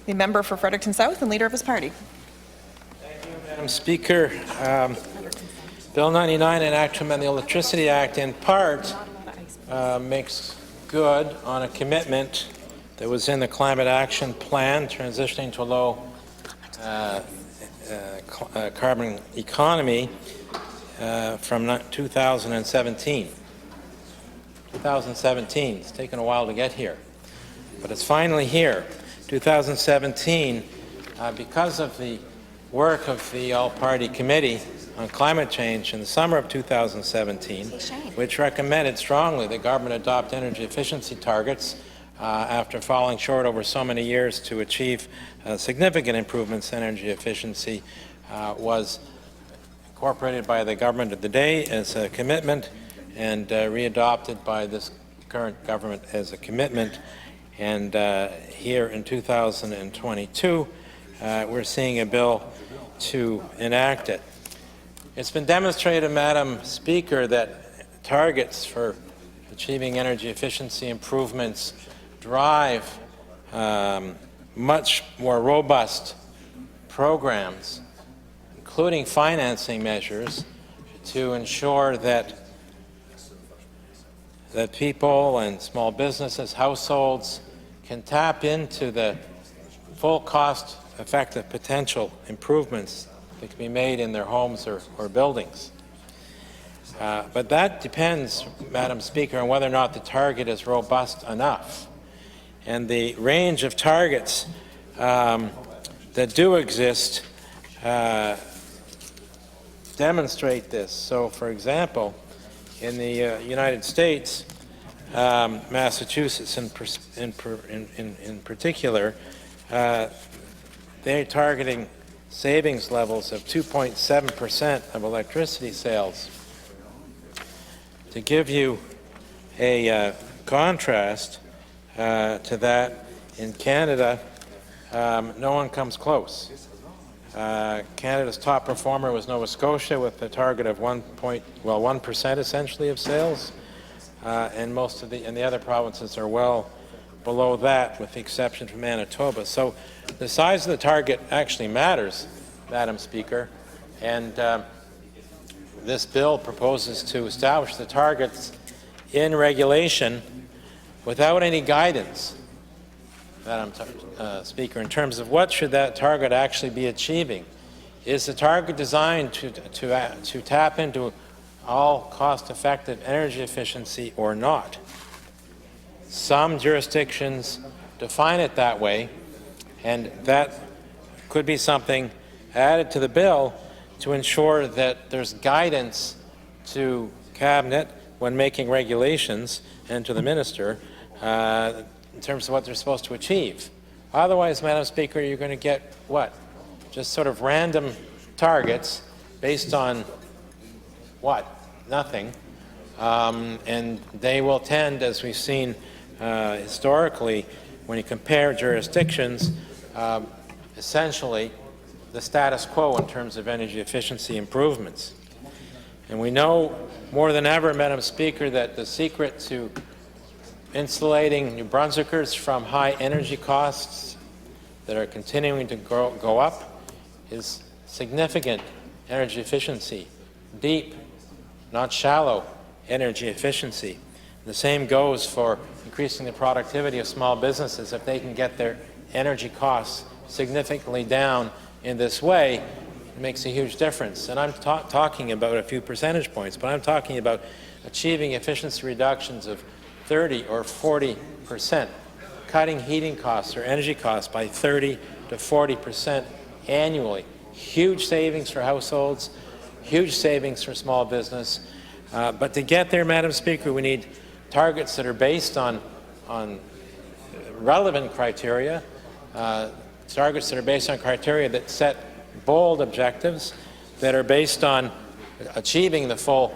The member for Fredericton South and leader of his party. Thank you, Madam Speaker. Bill 99, an act to amend the Electricity Act, in part makes good on a commitment that was in the Climate Action Plan, transitioning to a low carbon economy from 2017. 2017. It's taken a while to get here, but it's finally here. 2017, because of the work of the All-Party Committee on Climate Change in the summer of 2017, which recommended strongly that government adopt energy efficiency targets after falling short over so many years to achieve significant improvements in energy efficiency, was incorporated by the government of the day as a commitment and readopted by this current government as a commitment. And here in 2022, we're seeing a bill to enact it. It's been demonstrated, Madam Speaker, that targets for achieving energy efficiency improvements drive much more robust programs, including financing measures, to ensure that people and small businesses, households, can tap into the full cost-effective potential improvements that can be made in their homes or buildings. But that depends, Madam Speaker, on whether or not the target is robust enough. And the range of targets that do exist demonstrate this. So, for example, in the United States, Massachusetts in particular, they're targeting savings levels of 2.7% of electricity sales. To give you a contrast to that, in Canada, no one comes close. Canada's top performer was Nova Scotia with a target of 1% essentially of sales, and most of the other provinces are well below that, with the exception of Manitoba. So the size of the target actually matters, Madam Speaker, and this bill proposes to establish the targets in regulation without any guidance, Madam Speaker, in terms of what should that target actually be achieving. Is the target designed to tap into all cost-effective energy efficiency or not? Some jurisdictions define it that way, and that could be something added to the bill to ensure that there's guidance to Cabinet when making regulations and to the Minister in terms of what they're supposed to achieve. Otherwise, Madam Speaker, you're going to get what? Just sort of random targets based on what? Nothing. And they will tend, as we've seen historically, when you compare jurisdictions, essentially the status quo in terms of energy efficiency improvements. And we know more than ever, Madam Speaker, that the secret to insulating New Brunswickers from high energy costs that are continuing to go up is significant energy efficiency, deep, not shallow energy efficiency. The same goes for increasing the productivity of small businesses. If they can get their energy costs significantly down in this way, it makes a huge difference. And I'm talking about a few percentage points, but I'm talking about achieving efficiency reductions of 30 or 40%, cutting heating costs or energy costs by 30 to 40% annually. Huge savings for households, huge savings for small business. But to get there, Madam Speaker, we need targets that are based on relevant criteria, targets that are based on criteria that set bold objectives, that are based on achieving the full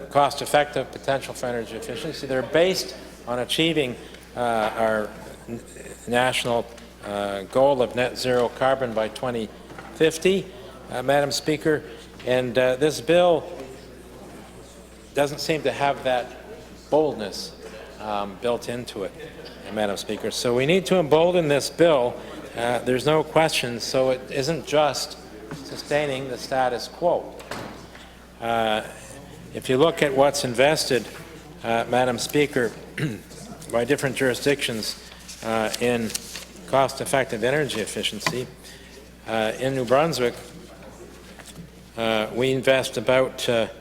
cost-effective potential for energy efficiency. They're based on achieving our national goal of net zero carbon by 2050, Madam Speaker. And this bill doesn't seem to have that boldness built into it. And Madam Speaker. So we need to embolden this bill. There's no question, so it isn't just sustaining the status quo. If you look at what's invested, Madam Speaker, by different jurisdictions in cost-effective energy efficiency, in New Brunswick, we invest about, let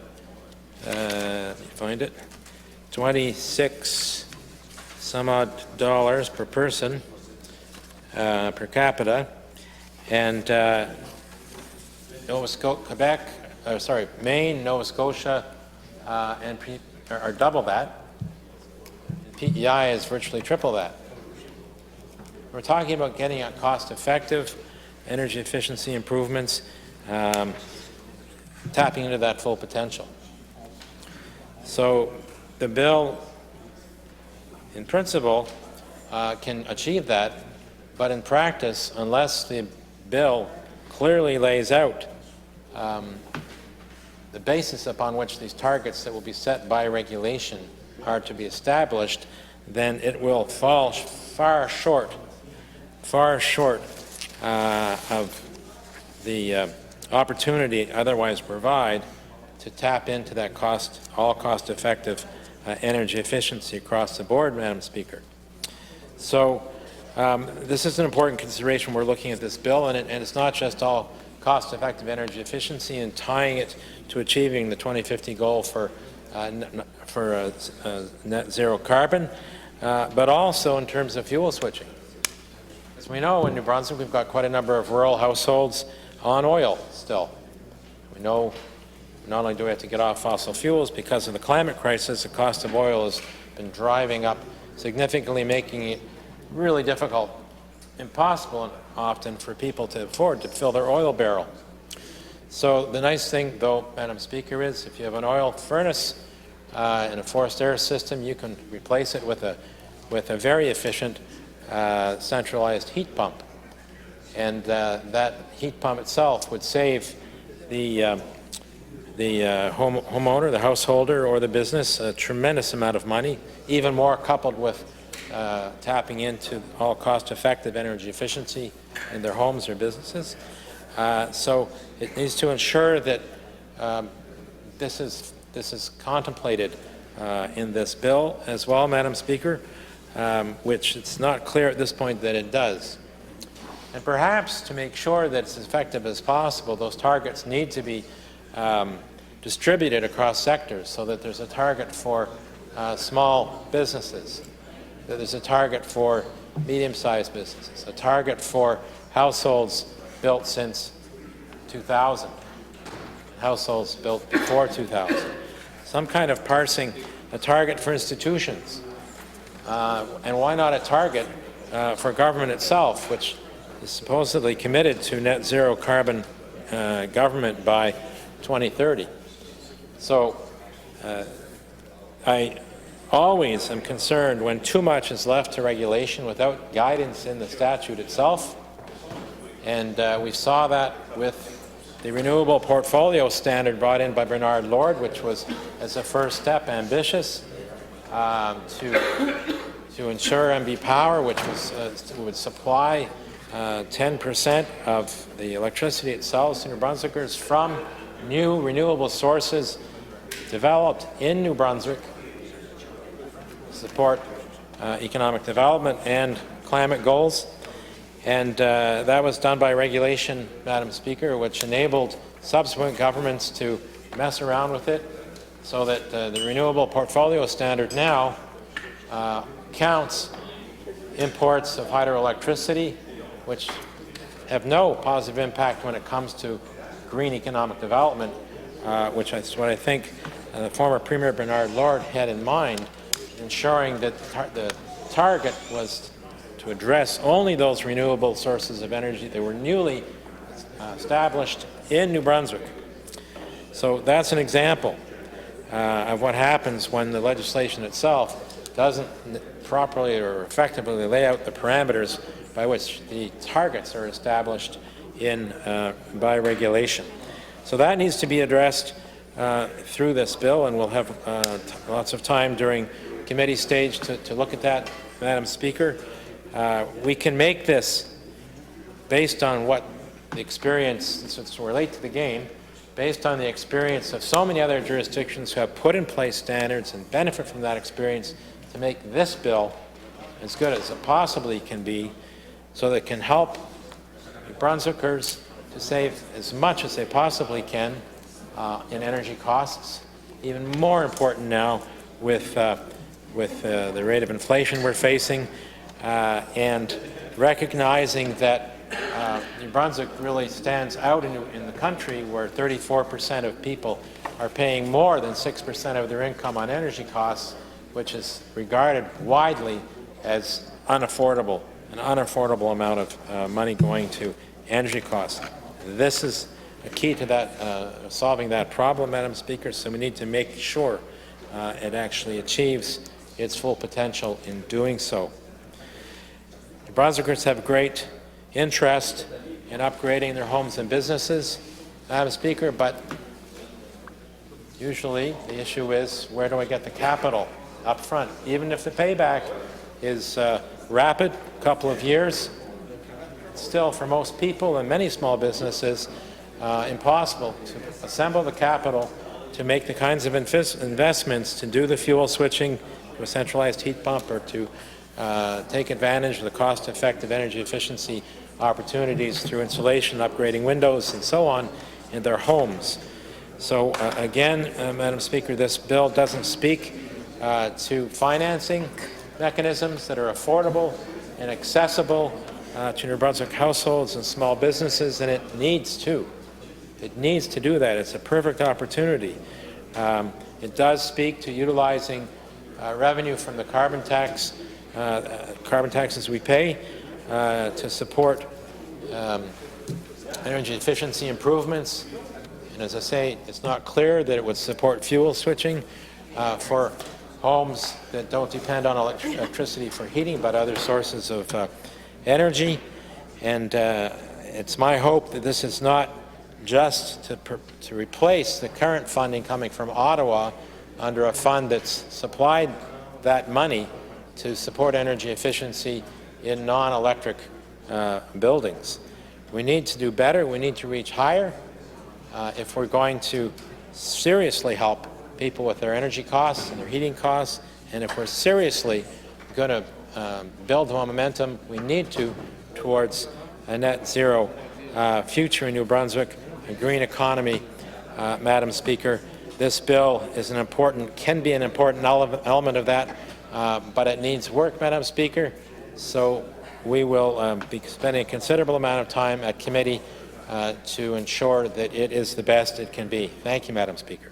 me find it, 26 some odd dollars per person per capita, and Maine, Nova Scotia, are double that. PEI is virtually triple that. We're talking about getting a cost-effective energy efficiency improvements, tapping into that full potential. So the bill, in principle, can achieve that, but in practice, unless the bill clearly lays out the basis upon which these targets that will be set by regulation are to be established, then it will fall far short of the opportunity otherwise provide to tap into that all cost-effective energy efficiency across the board, Madam Speaker. So this is an important consideration. We're looking at this bill, and it's not just all cost-effective energy efficiency and tying it to achieving the 2050 goal for net zero carbon, but also in terms of fuel switching. As we know, in New Brunswick, we've got quite a number of rural households on oil still. We know not only do we have to get off fossil fuels, because of the climate crisis, the cost of oil has been driving up significantly, making it really difficult, impossible often, for people to afford to fill their oil barrel. So the nice thing, though, Madam Speaker, is if you have an oil furnace in a forced air system, you can replace it with a very efficient centralized heat pump. And that heat pump itself would save the homeowner, the householder, or the business a tremendous amount of money, even more coupled with tapping into all cost-effective energy efficiency in their homes or businesses. So it needs to ensure that this is contemplated in this bill as well, Madam Speaker, which it's not clear at this point that it does. And perhaps to make sure that it's as effective as possible, those targets need to be distributed across sectors, so that there's a target for small businesses, that there's a target for medium-sized businesses, a target for households built since 2000, households built before 2000, some kind of parsing, a target for institutions, and why not a target for government itself, which is supposedly committed to net zero carbon government by 2030. So I always am concerned when too much is left to regulation without guidance in the statute itself, and we saw that with the renewable portfolio standard brought in by Bernard Lord, which was, as a first step, ambitious to ensure MB Power, which was would supply 10% of the electricity it sells to New Brunswickers from new renewable sources developed in New Brunswick, support economic development and climate goals. And that was done by regulation, Madam Speaker, which enabled subsequent governments to mess around with it, so that the renewable portfolio standard now counts imports of hydroelectricity, which have no positive impact when it comes to green economic development, which is what I think the former Premier Bernard Lord had in mind, ensuring that the target was to address only those renewable sources of energy that were newly established in New Brunswick. So that's an example of what happens when the legislation itself doesn't properly or effectively lay out the parameters by which the targets are established by regulation. So that needs to be addressed through this bill, and we'll have lots of time during committee stage to look at that, Madam Speaker. We can make this based on what the experience, since we're late to the game, based on the experience of so many other jurisdictions who have put in place standards and benefit from that experience, to make this bill as good as it possibly can be, so that it can help New Brunswickers to save as much as they possibly can in energy costs. Even more important now with the rate of inflation we're facing, and recognizing that New Brunswick really stands out in the country, where 34% of people are paying more than 6% of their income on energy costs, which is regarded widely as unaffordable, an unaffordable amount of money going to energy costs. This is a key to that, solving that problem, Madam Speaker, so we need to make sure it actually achieves its full potential in doing so. New Brunswickers have great interest in upgrading their homes and businesses, Madam Speaker, but usually the issue is, where do I get the capital up front? Even if the payback is rapid, a couple of years, still for most people and many small businesses impossible to assemble the capital to make the kinds of investments to do the fuel switching to a centralized heat pump, or to take advantage of the cost-effective energy efficiency opportunities through insulation, upgrading windows, and so on in their homes. So again, Madam Speaker, this bill doesn't speak to financing mechanisms that are affordable and accessible to New Brunswick households and small businesses, and it needs to. It needs to do that. It's a perfect opportunity. It does speak to utilizing revenue from the carbon taxes we pay to support energy efficiency improvements. And as I say, it's not clear that it would support fuel switching for homes that don't depend on electricity for heating, but other sources of energy. And it's my hope that this is not just to replace the current funding coming from Ottawa under a fund that's supplied that money to support energy efficiency in non-electric buildings. We need to do better. We need to reach higher if we're going to seriously help people with their energy costs and their heating costs, and if we're seriously going to build the momentum we need to towards a net zero future in New Brunswick, a green economy. Madam Speaker, this bill is can be an important element of that, but it needs work, Madam Speaker, so we will be spending a considerable amount of time at committee to ensure that it is the best it can be. Thank you, Madam Speaker.